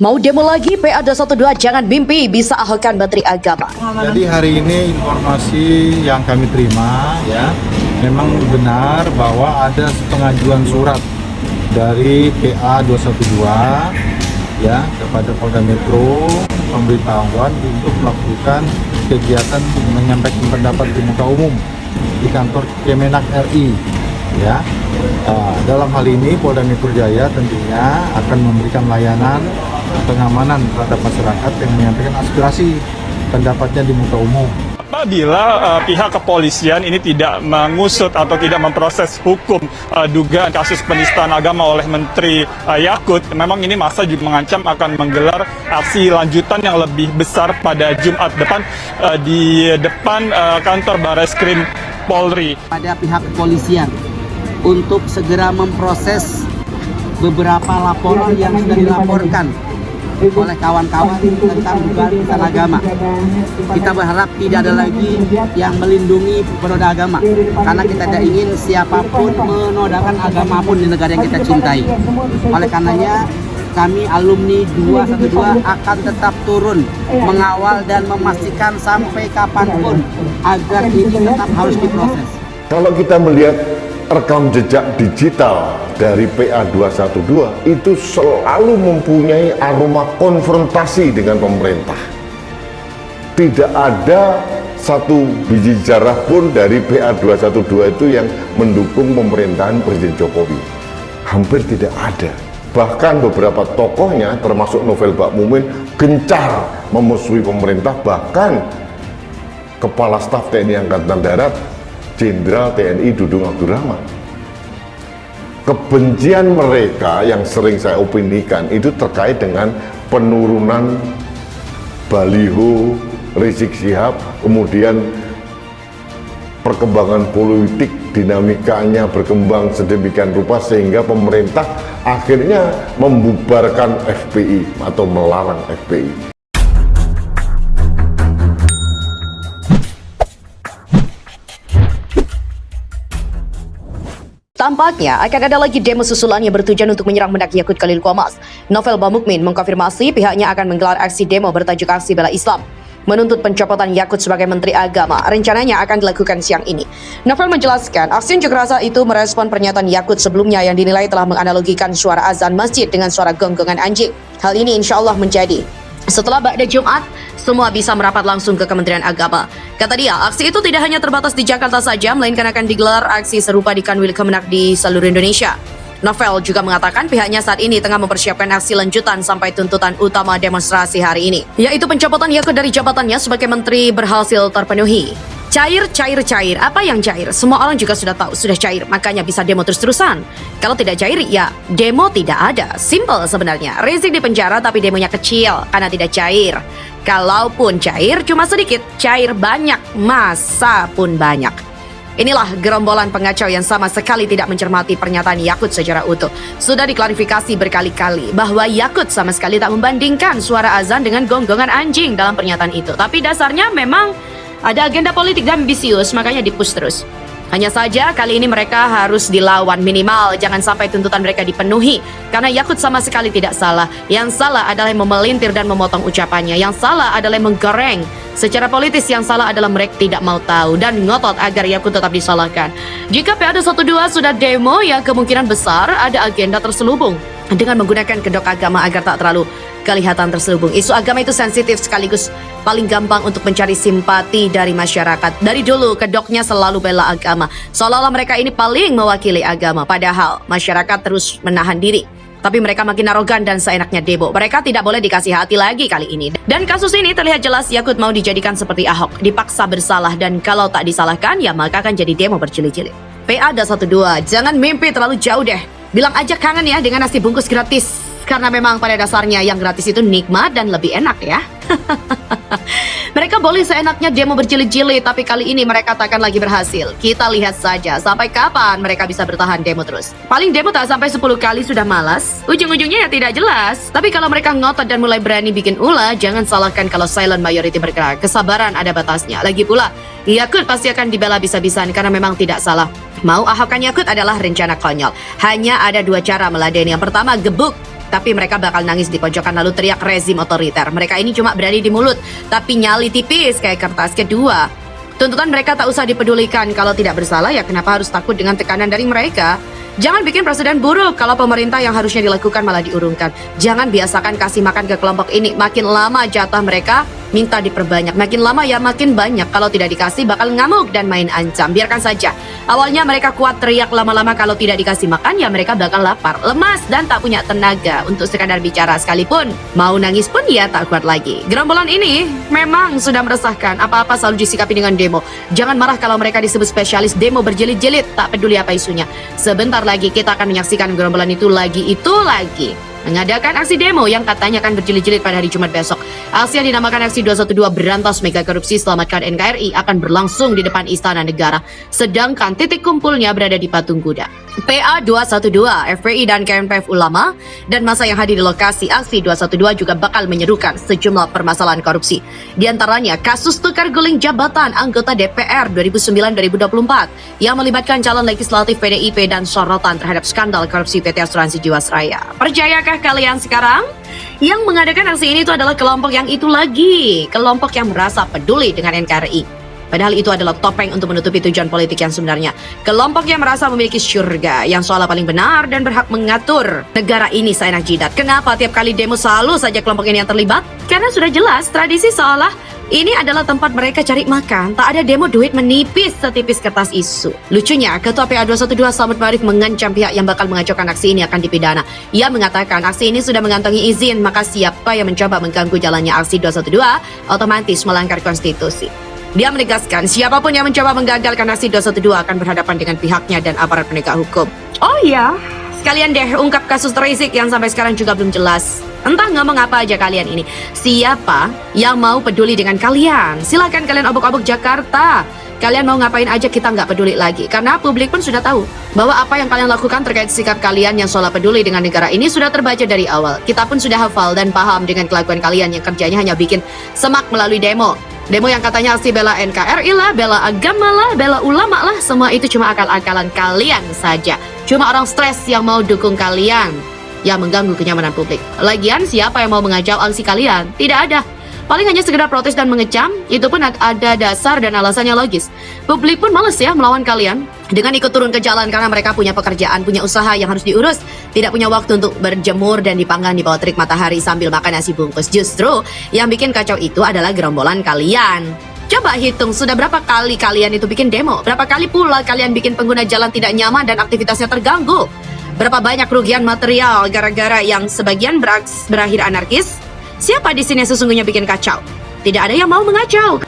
Mau demo lagi PA 212 jangan mimpi bisa ahokkan Menteri Agama. Jadi hari ini informasi yang kami terima ya, memang benar bahwa ada pengajuan surat dari PA 212 ya kepada Polda Metro pemberitahuan untuk melakukan kegiatan menyampaikan pendapat di muka umum di kantor Kemenak RI ya. Dalam hal ini Polda Metro Jaya tentunya akan memberikan layanan pengamanan terhadap masyarakat yang menyampaikan aspirasi pendapatnya di muka umum. Apabila pihak kepolisian ini tidak mengusut atau tidak memproses hukum dugaan kasus penistaan agama oleh Menteri Yakut, memang ini masa juga mengancam akan menggelar aksi lanjutan yang lebih besar pada Jumat depan di depan kantor Barreskrim Polri. Pada pihak kepolisian untuk segera memproses beberapa laporan yang sudah dilaporkan oleh kawan-kawan tentang dugaan penistaan agama. Kita berharap tidak ada lagi yang melindungi penoda agama, karena kita tidak ingin siapapun menodakan agama pun di negara yang kita cintai. Oleh karenanya kami alumni 212 akan tetap turun mengawal dan memastikan sampai kapanpun agar ini tetap harus diproses. Kalau kita melihat rekam jejak digital dari PA 212 itu selalu mempunyai aroma konfrontasi dengan pemerintah. Tidak ada satu biji zarah pun dari PA 212 itu yang mendukung pemerintahan Presiden Jokowi. Hampir tidak ada. Bahkan beberapa tokohnya termasuk Novel Bakmumin gencar memusuhi pemerintah, bahkan Kepala Staf TNI Angkatan Darat Jenderal TNI Dudung Abdurrahman. Kebencian mereka yang sering saya opinikan itu terkait dengan penurunan baliho Rizik Syihab, kemudian perkembangan politik dinamikanya berkembang sedemikian rupa sehingga pemerintah akhirnya membubarkan FPI atau melarang FPI. Tampaknya akan ada lagi demo susulan yang bertujuan untuk menyerang Mendak Yakut Khalil Qomas. Novel Bakmumin mengkonfirmasi pihaknya akan menggelar aksi demo bertajuk Aksi Bela Islam, menuntut pencopotan Yakut sebagai Menteri Agama. Rencananya akan dilakukan siang ini. Novel menjelaskan, aksi unjuk rasa itu merespon pernyataan Yakut sebelumnya yang dinilai telah menganalogikan suara azan masjid dengan suara gonggongan anjing. Hal ini insya Allah menjadi setelah Ba'da Jumat, semua bisa merapat langsung ke Kementerian Agama. Kata dia, aksi itu tidak hanya terbatas di Jakarta saja, melainkan akan digelar aksi serupa di Kanwil Kemenak di seluruh Indonesia. Novel juga mengatakan pihaknya saat ini tengah mempersiapkan aksi lanjutan sampai tuntutan utama demonstrasi hari ini, yaitu pencopotan Yakut dari jabatannya sebagai menteri berhasil terpenuhi. Cair. Apa yang cair? Semua orang juga sudah tahu, sudah cair. Makanya bisa demo terus-terusan. Kalau tidak cair, ya demo tidak ada. Simple sebenarnya. Rizik dipenjara tapi demonya kecil karena tidak cair. Kalaupun cair, cuma sedikit. Cair banyak, masa pun banyak. Inilah gerombolan pengacau yang sama sekali tidak mencermati pernyataan Yakut secara utuh. Sudah diklarifikasi berkali-kali bahwa Yakut sama sekali tak membandingkan suara azan dengan gonggongan anjing dalam pernyataan itu. Tapi dasarnya memang ada agenda politik dan ambisius, makanya dipush terus. Hanya saja kali ini mereka harus dilawan minimal, jangan sampai tuntutan mereka dipenuhi. Karena Yakut sama sekali tidak salah. Yang salah adalah yang memelintir dan memotong ucapannya. Yang salah adalah yang menggoreng. Secara politis yang salah adalah mereka tidak mau tahu dan ngotot agar Yakut tetap disalahkan. Jika PA 212 sudah demo, yang kemungkinan besar ada agenda terselubung dengan menggunakan kedok agama agar tak terlalu kelihatan terselubung. Isu agama itu sensitif sekaligus paling gampang untuk mencari simpati dari masyarakat. Dari dulu kedoknya selalu bela agama, seolah-olah mereka ini paling mewakili agama, padahal masyarakat terus menahan diri. Tapi mereka makin arogan dan seenaknya demo. Mereka tidak boleh dikasih hati lagi kali ini. Dan kasus ini terlihat jelas Yakut mau dijadikan seperti Ahok, dipaksa bersalah, dan kalau tak disalahkan ya maka akan jadi demo berjilid-jilid. PA 212, jangan mimpi terlalu jauh deh. Bilang aja kangen ya dengan nasi bungkus gratis. Karena memang pada dasarnya yang gratis itu nikmat dan lebih enak ya. Mereka boleh seenaknya demo berjilid-jilid, tapi kali ini mereka takkan lagi berhasil. Kita lihat saja sampai kapan mereka bisa bertahan demo terus. Paling demo tak sampai 10 kali sudah malas. Ujung-ujungnya ya tidak jelas. Tapi kalau mereka ngotot dan mulai berani bikin ulah, jangan salahkan kalau silent majority bergerak. Kesabaran ada batasnya. Lagi pula, Yakut pasti akan dibela bisa-bisan karena memang tidak salah. Mau ahokkan Yakut adalah rencana konyol. Hanya ada dua cara meladeni. Yang pertama, gebuk. tapi mereka bakal nangis di pojokan lalu teriak rezim otoriter. Mereka ini cuma berani di mulut, tapi nyali tipis kayak kertas kedua. Tuntutan mereka tak usah dipedulikan. Kalau tidak bersalah ya kenapa harus takut dengan tekanan dari mereka? Jangan bikin presiden buruk kalau pemerintah yang harusnya dilakukan malah diurungkan. Jangan biasakan kasih makan ke kelompok ini. Makin lama jatah mereka minta diperbanyak. Makin lama ya makin banyak. Kalau tidak dikasih bakal ngamuk dan main ancam. Biarkan saja. Awalnya mereka kuat teriak, lama-lama kalau tidak dikasih makan ya mereka bakal lapar, lemas dan tak punya tenaga untuk sekadar bicara sekalipun. Mau nangis pun ya tak kuat lagi. Gerombolan ini memang sudah meresahkan. Apa-apa selalu disikapi dengan demo. Jangan marah kalau mereka disebut spesialis demo berjilid-jilid. Tak peduli apa isunya. Sebentar lagi kita akan menyaksikan gerombolan itu lagi mengadakan aksi demo yang katanya akan berjilid-jilid pada hari Jumat besok. Aksi yang dinamakan Aksi 212 Berantas Mega Korupsi Selamatkan NKRI akan berlangsung di depan Istana Negara, sedangkan titik kumpulnya berada di Patung Kuda. PA 212, FPI dan KNPF Ulama dan masa yang hadir di lokasi aksi 212 juga bakal menyerukan sejumlah permasalahan korupsi. Di antaranya kasus tukar guling jabatan anggota DPR 2009-2024 yang melibatkan calon legislatif PDIP dan sorotan terhadap skandal korupsi PT Asuransi Jiwasraya. Percayakah kalian sekarang? Yang mengadakan aksi ini itu adalah kelompok yang itu lagi, kelompok yang merasa peduli dengan NKRI. Padahal itu adalah topeng untuk menutupi tujuan politik yang sebenarnya. Kelompok yang merasa memiliki surga, yang seolah paling benar dan berhak mengatur negara ini seenak jidat. Kenapa tiap kali demo selalu saja kelompok ini yang terlibat? Karena sudah jelas tradisi seolah ini adalah tempat mereka cari makan. Tak ada demo duit menipis setipis kertas isu. Lucunya, Ketua PA 212 Selamat Ma'arif mengancam pihak yang bakal mengacaukan aksi ini akan dipidana. Ia mengatakan aksi ini sudah mengantongi izin, maka siapa yang mencoba mengganggu jalannya aksi 212 otomatis melanggar konstitusi. Dia menegaskan siapapun yang mencoba menggagalkan aksi 212 akan berhadapan dengan pihaknya dan aparat penegak hukum. Oh iya, sekalian deh ungkap kasus Rizik yang sampai sekarang juga belum jelas. Entah ngomong apa aja kalian ini. Siapa yang mau peduli dengan kalian? Silakan kalian obok-obok Jakarta. Kalian mau ngapain aja kita nggak peduli lagi. Karena publik pun sudah tahu bahwa apa yang kalian lakukan terkait sikap kalian yang seolah peduli dengan negara ini sudah terbaca dari awal. Kita pun sudah hafal dan paham dengan kelakuan kalian yang kerjanya hanya bikin semak melalui demo. Demo yang katanya aksi bela NKRI lah, bela agama lah, bela ulama lah. Semua itu cuma akal-akalan kalian saja. Cuma orang stres yang mau dukung kalian, yang mengganggu kenyamanan publik. Lagian siapa yang mau mengacau aksi kalian? Tidak ada. Paling hanya sekedar protes dan mengecam, itu pun ada dasar dan alasannya logis. Publik pun males ya melawan kalian dengan ikut turun ke jalan karena mereka punya pekerjaan, punya usaha yang harus diurus, tidak punya waktu untuk berjemur dan dipanggang di bawah terik matahari sambil makan nasi bungkus. Justru yang bikin kacau itu adalah gerombolan kalian. Coba hitung sudah berapa kali kalian itu bikin demo, berapa kali pula kalian bikin pengguna jalan tidak nyaman dan aktivitasnya terganggu. Berapa banyak kerugian material gara-gara yang sebagian berakhir anarkis? Siapa di sini sesungguhnya bikin kacau? Tidak ada yang mau mengacau.